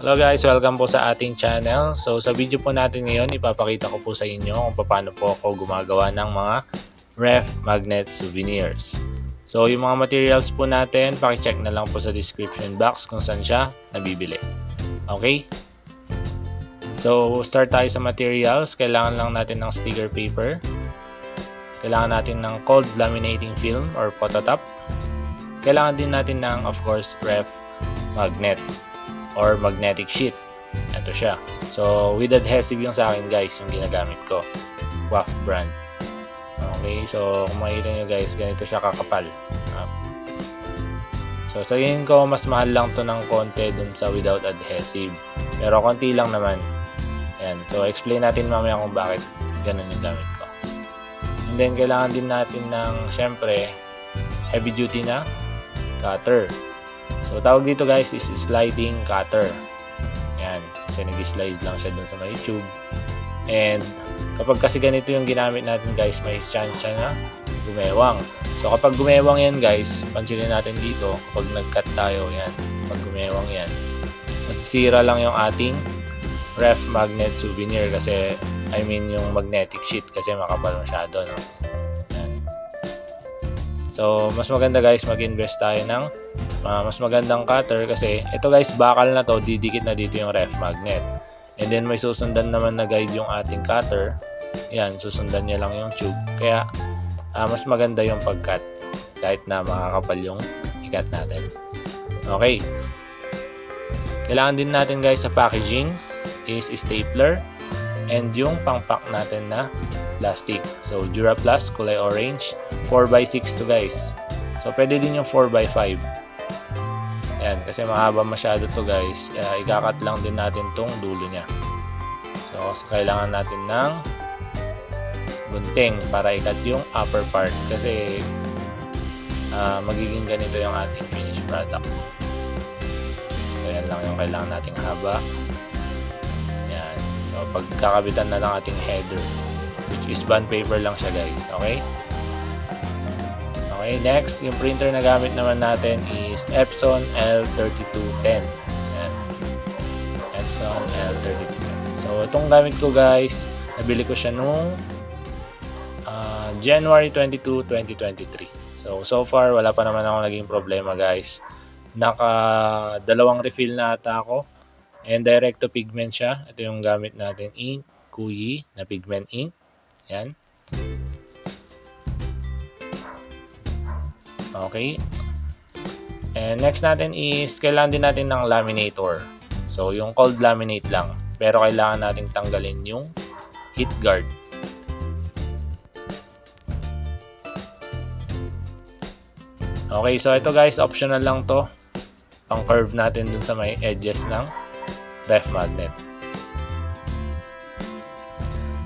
Hello guys, welcome po sa ating channel. So sa video po natin ngayon, ipapakita ko po sa inyo kung paano po ako gumagawa ng mga ref magnet souvenirs. So yung mga materials po natin, paki-check na lang po sa description box kung saan siya nabibili. Okay? So start tayo sa materials. Kailangan lang natin ng sticker paper. Kailangan natin ng cold laminating film or phototop. Kailangan din natin ng, of course, ref magnet or magnetic sheet. Ito siya. So with adhesive yung sa akin guys, yung ginagamit ko. WAF brand. Okay, so kung makikita nyo guys, ganito siya kakapal. So sa tingin ko, mas mahal lang to ng konti dun sa without adhesive. Pero konti lang naman. Ayan. So explain natin mamaya kung bakit ganun yung gamit ko. And then kailangan din natin ng, syempre, heavy duty na cutter. So tawag dito guys is sliding cutter. Ayan. Kasi nag-slide lang siya dun sa may tube. And kapag kasi ganito yung ginamit natin guys, may chance siya na gumewang. So kapag gumewang yan guys, pansinin natin dito, kapag nag-cut tayo, yan, kapag gumewang yan, masisira lang yung ating ref magnet souvenir kasi, I mean yung magnetic sheet kasi makapal masyado, no? Yan. So mas maganda guys, mag-invest tayo ng mas magandang cutter kasi ito guys, bakal na to, didikit na dito yung ref magnet. And then may susundan naman na guide yung ating cutter. Yan, susundan niya lang yung tube. Kaya mas maganda yung pag-cut kahit na makakapal yung i-cut natin. Okay. Kailangan din natin guys sa packaging is stapler and yung pang-pack natin na plastic. So Duraplast, kulay orange, 4x6 to guys. So pwede din yung 4x5. Ayan, kasi mahaba masyado to guys. Ikakat lang din natin tong dulo niya. So kailangan natin ng gunting para ikat yung upper part kasi magiging ganito yung ating finished product. So yan lang yung kailangan nating haba. Yan. So pagkakabitan na lang ating header, which is bond paper lang siya guys. Okay? Okay, next, yung printer na gamit naman natin is Epson L3210. Yan. Epson L3210. So itong gamit ko guys, nabili ko siya nung January 22, 2023. So far, wala pa naman ako naging problema guys. Naka dalawang refill na ata ako. And direct to pigment siya. Ito yung gamit natin ink, Kuyi na pigment ink. Yan. Okay. And next natin is, kailangan din natin ng laminator. So yung cold laminate lang. Pero kailangan nating tanggalin yung heat guard. Okay, so ito guys, optional lang to. Pang curve natin dun sa may edges ng ref magnet.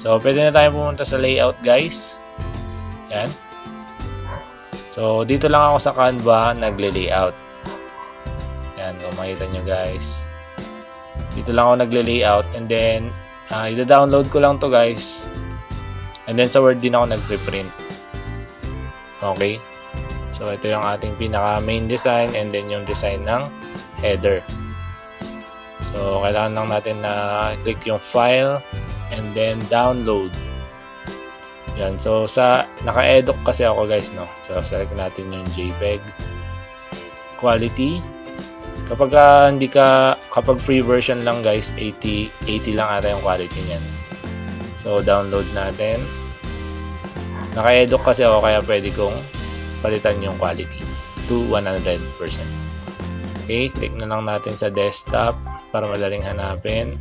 So pwede na tayo pumunta sa layout guys. Yan. So dito lang ako sa Canva nagle-layout. Yan, kung makita nyo guys. Dito lang ako nagle-layout and then i-download ko lang to guys. And then sa Word din ako nagpe-print. Okay. So ito yung ating pinaka main design and then yung design ng header. So kailangan lang natin na click yung file and then download. Yan. So sa naka-edit kasi ako guys, no. So select natin yung JPEG. Quality. Kapag free version lang guys, 80 lang ata yung quality niyan. So download natin. Naka-edit kasi ako kaya pwede kong palitan yung quality to 100%. Okay, click na lang natin sa desktop para madaling hanapin.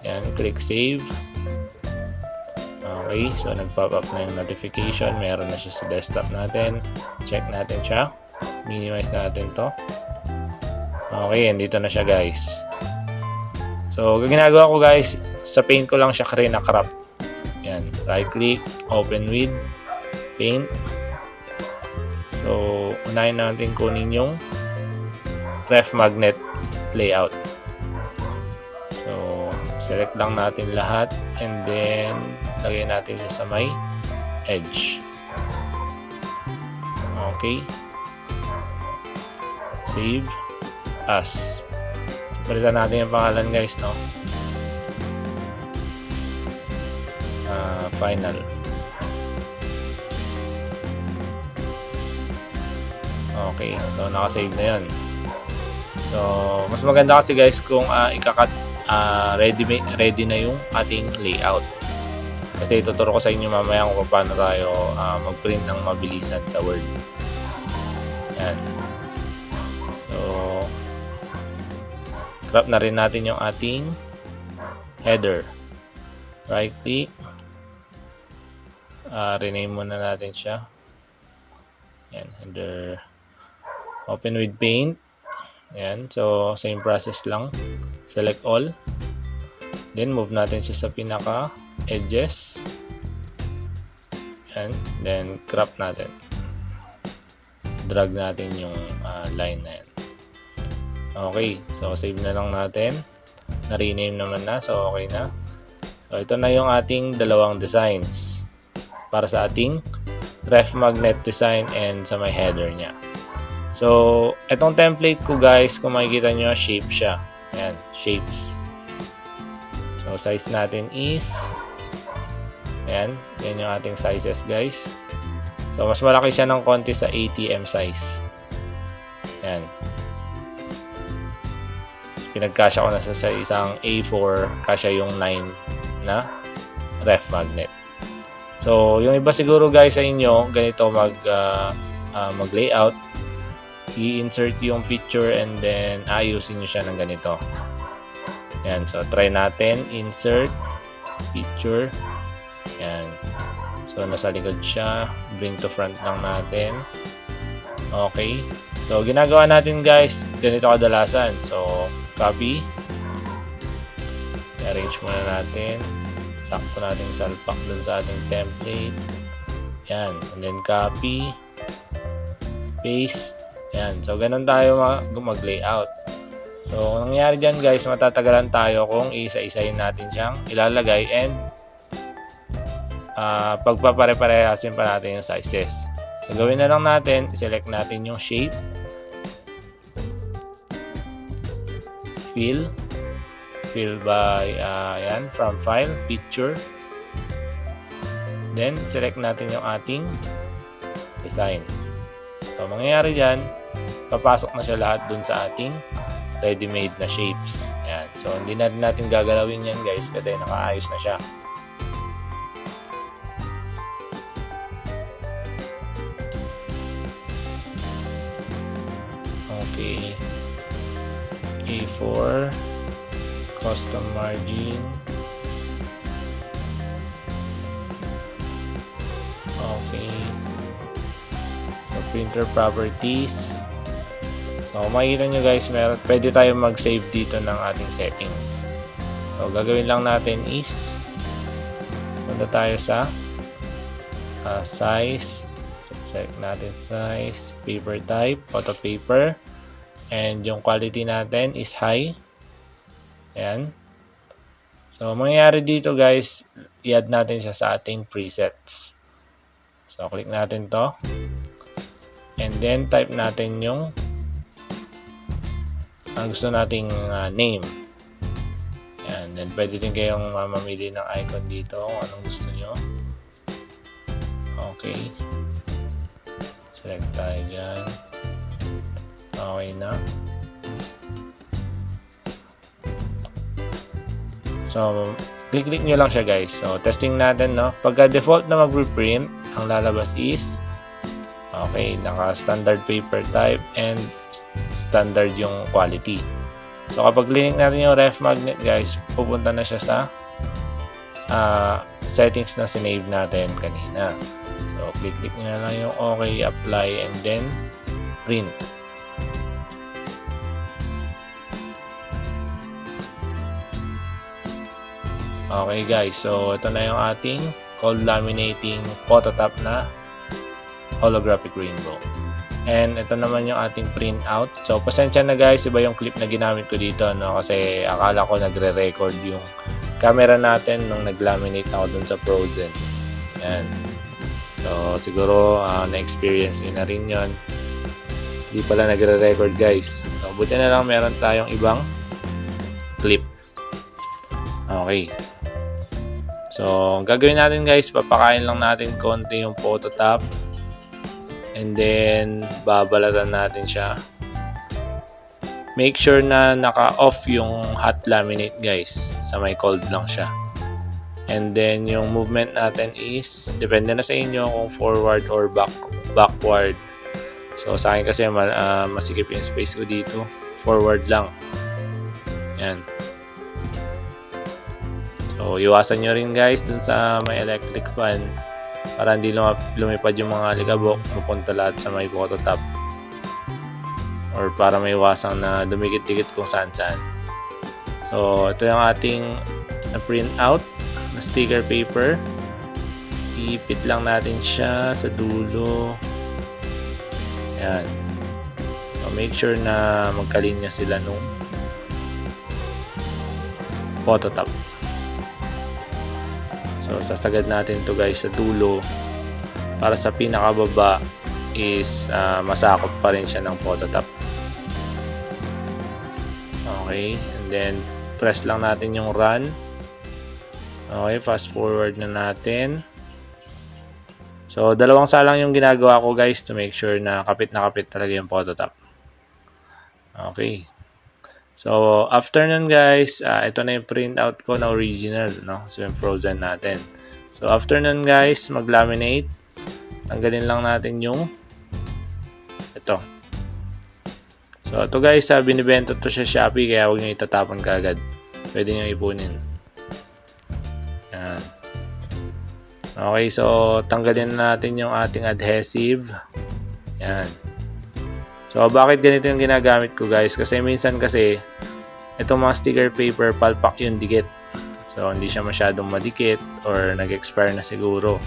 Yan, click save. Okay, so nag-pop up na yung notification. Meron na siya sa desktop natin. Check natin siya. Minimize natin to. Okay, and dito na siya guys. So, ginagawa ko guys, sa Paint ko lang siya crop. Yan, right click, open with Paint. So, unahin natin kunin yung ref magnet layout. So, select lang natin lahat and then lagay natin sa may edge. Okay. Save as. Palitan natin yung pangalan guys, no? Final. Okay, so nakasave na yun. So, mas maganda kasi guys kung ikakat ready na yung ating layout. Kasi ituturo ko sa inyo mamaya kung paano tayo mag-print ng mabilisan sa Word. Yan. So, crop na rin natin yung ating header. Right click. Rename muna natin siya. Yan, header. Open with paint. Yan, so same process lang. Select all. Then move natin siya sa pinaka edges. Yan, then crop natin. Drag natin yung line na yan. Okay, so save na lang natin. Na-rename naman na, so okay na. So ito na yung ating dalawang designs para sa ating ref magnet design and sa may header niya. So, itong template ko guys, kung makikita nyo, shape siya. Ayan, shapes. So, size natin is, ayan, yan yung ating sizes guys. So, mas malaki siya ng konti sa ATM size. Ayan. Pinagkasya ko na sa isang A4, kasya yung 9 na ref magnet. So, yung iba siguro guys sa inyo, ganito mag-layout. I-insert yung picture and then ayusin nyo siya ng ganito. Yan. So, try natin. Insert. Picture. Yan. So, nasa likod siya. Bring to front lang natin. Okay. So, ginagawa natin guys, ganito kadalasan. So, copy. I-arrange muna natin. Sakto natin salpak dun sa ating template. Yan. And then copy. Paste. Yan. So, ganun tayo mag-layout. So, ang nangyari dyan guys, matatagalan tayo kung isa-isayin natin siyang ilalagay and pagpapare-parehasin pa natin yung sizes. So, gawin na lang natin. Select natin yung shape. Fill. Fill by, yan, from file, picture. Then, select natin yung ating design. So, mangyayari dyan, papasok na siya lahat dun sa ating ready-made na shapes. Ayan. So, hindi na natin gagalawin yan guys kasi nakaayos na siya. Okay. A4. Custom margin. Okay. So, printer properties. So, makikita nyo guys, pwede tayo mag-save dito ng ating settings. So, gagawin lang natin is punta tayo sa size. So, select natin size, paper type, photo paper, and yung quality natin is high. Ayan. So, mangyayari dito guys, i-add natin siya sa ating presets. So, click natin to. And then, type natin yung gusto nating name. Ayan. Then, pwede din kayong mamili ng icon dito kung anong gusto nyo. Okay. Select tayo dyan. Okay na. So, click nyo lang siya guys. So, testing natin, no? Pagka default na mag-reprint, ang lalabas is okay, naka-standard paper type and standard yung quality. So, kapag link natin yung ref magnet guys, pupunta na siya sa settings na sinave natin kanina. So, click nyo na lang yung okay, apply, and then print. Okay guys, so ito na yung ating cold laminating phototop na holographic rainbow. And ito naman yung ating print out. So pasensya na guys, iba yung clip na ginamit ko dito, no? Kasi akala ko nagre-record yung camera natin nung nag-laminate ako dun sa Frozen. Yan. So siguro na-experience nyo na rin yun. Hindi pala nagre-record guys. So buti na lang meron tayong ibang clip. Okay. So, ang gagawin natin guys, papakain lang natin konti yung photo top. And then, babalatan natin siya. Make sure na naka-off yung hot laminate guys. Sa may cold lang siya. And then, yung movement natin is, depende na sa inyo kung forward or backward. So, sa akin kasi masikip yung space ko dito. Forward lang. Yan. So, iwasan nyo rin guys dun sa may electric fan para hindi lumipad yung mga alikabok, mapunta lahat sa may photo top. Or para may iwasan na dumikit-dikit kung saan-saan. So, ito yung ating na-print out na sticker paper. Iipit lang natin siya sa dulo. Yan. So, make sure na magkalinya sila nung photo top. So, sasagad natin to guys sa dulo para sa pinakababa is masakop pa rin siya ng photo top. Okay, and then press lang natin yung run. Okay, fast forward na natin. So, dalawang salang yung ginagawa ko guys to make sure na kapit talaga yung photo top. Okay. So, after nun guys, ito na yung printout ko na original, no? So, yung frozen natin. So, after nun guys, mag-laminate. Tanggalin lang natin yung ito. So, ito guys, binibenta to sa Shopee, kaya huwag nyo itatapon kaagad. Pwede nyo ipunin. Yan. Okay, so, tanggalin natin yung ating adhesive. Yan. So, bakit ganito yung ginagamit ko guys? Kasi minsan kasi, itong mga sticker paper, palpak yung dikit. So, hindi siya masyadong madikit or nag-expire na siguro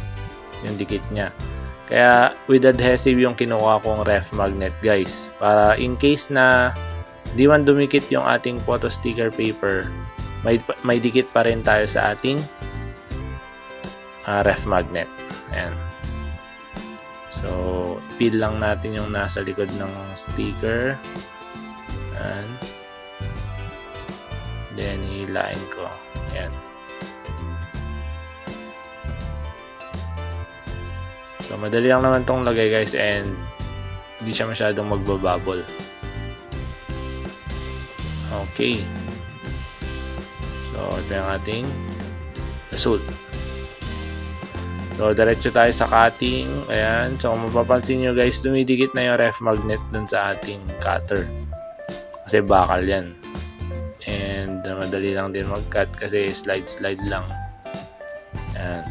yung dikit niya. Kaya, with adhesive yung kinuha kong ref magnet guys. Para in case na di man dumikit yung ating photo sticker paper, may dikit pa rin tayo sa ating ref magnet. Ayan. So, peel lang natin yung nasa likod ng sticker. And then, hilain ko. Ayan. So, madali lang naman tong lagay guys and hindi siya masyadong magbabubble. Okay. So, ito yung ating result. So, diretso tayo sa cutting. Ayan. So, kung mapapansin nyo guys, dumidikit na yung ref magnet dun sa ating cutter. Kasi bakal yan. And, madali lang din mag-cut kasi slide lang. Ayan.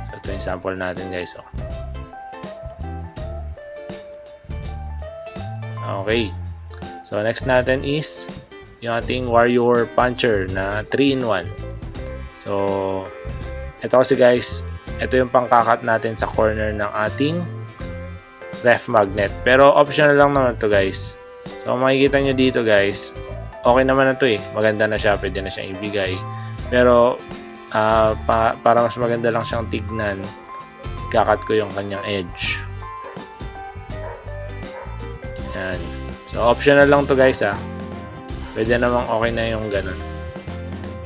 So, ito yung sample natin guys. Oh. Okay. So, next natin is yung ating Warrior Puncher na 3-in-1. So, ito kasi guys, ito yung pangkakat natin sa corner ng ating ref magnet. Pero optional lang naman to guys. So, makikita nyo dito guys, okay naman na to eh. Maganda na siya, pwede na siyang ibigay. Pero, para mas maganda lang siyang tignan, kakat ko yung kanyang edge. Yan. So, optional lang to guys ha. Pwede namang okay na yung ganun.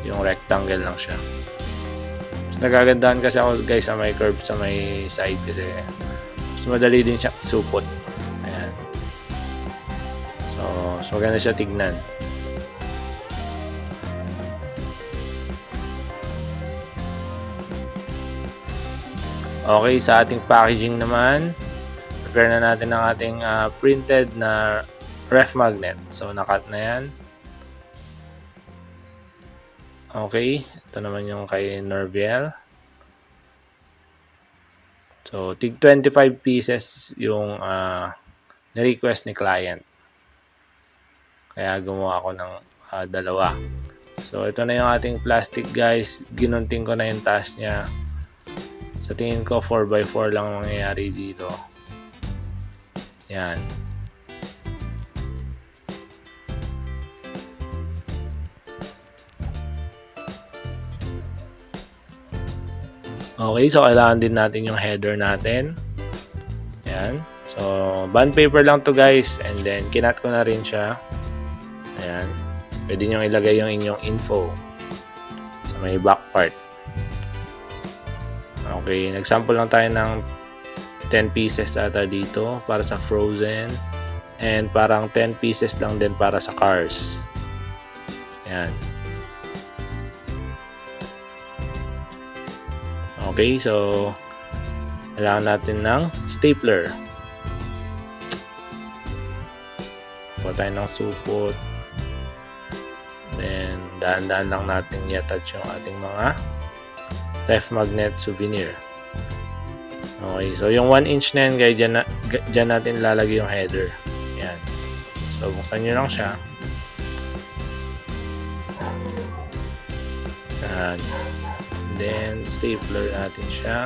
Yung rectangle lang siya. Nagagandahan kasi ako guys sa may curve sa may side kasi mas madali din siya isupot. Ayan. So maganda siya tignan. Okay, sa ating packaging naman, prepare na natin ang ating printed na ref magnet. So nakat na yan. Okay, ito naman yung kay Norviel. So, tig 25 pieces yung ni-request ni client. Kaya gumawa ako ng dalawa. So, ito na yung ating plastic guys. Ginunting ko na yung taas niya. Sa tingin ko 4x4 lang mangyayari dito. Yan. Okay, so kailangan din natin yung header natin. Ayan. So, bond paper lang to guys. And then, kinat ko na rin siya. Ayan. pwede nyo ilagay yung inyong info sa may back part. Okay, nagsample lang tayo ng 10 pieces ata dito para sa Frozen, and parang 10 pieces lang din para sa Cars. Yan. Okay, so kailangan natin ng stapler. Kuha tayo ng supot. Then daan-daan lang natin i-attach yung ating mga ref magnet souvenir. Okay, so yung 1 inch na yan guys, dyan natin lalagay yung header. Yan. So buksan nyo lang siya. Yan. Then stapler natin siya.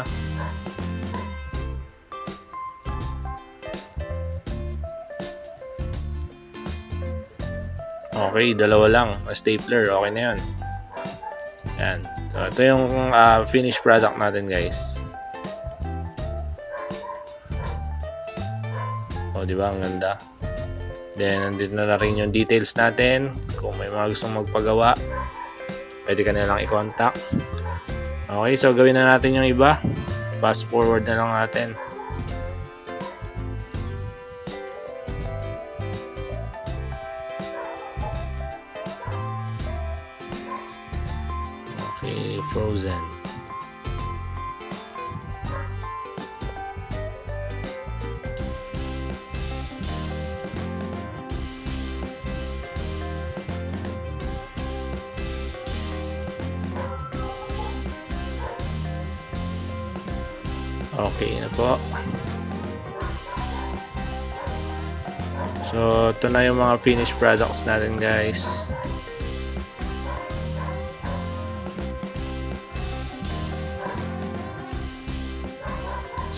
Okay, dalawa lang stapler, okay na yan. Yan. So ito yung finished product natin guys. O, di ba? Ang ganda. Then, nandito na rin yung details natin. Kung may mga gustong magpagawa, pwede ka na lang i-contact. Okay, so gawin na natin yung iba. Fast forward na lang natin. Okay, Frozen. Okay na po. So, ito na yung mga finished products natin guys.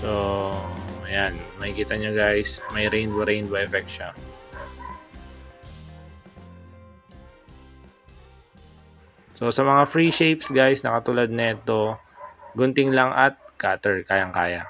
So, ayan. Makikita nyo guys, may rainbow effect siya. So, sa mga free shapes guys, na katulad nito, gunting lang at cutter, kayang-kaya.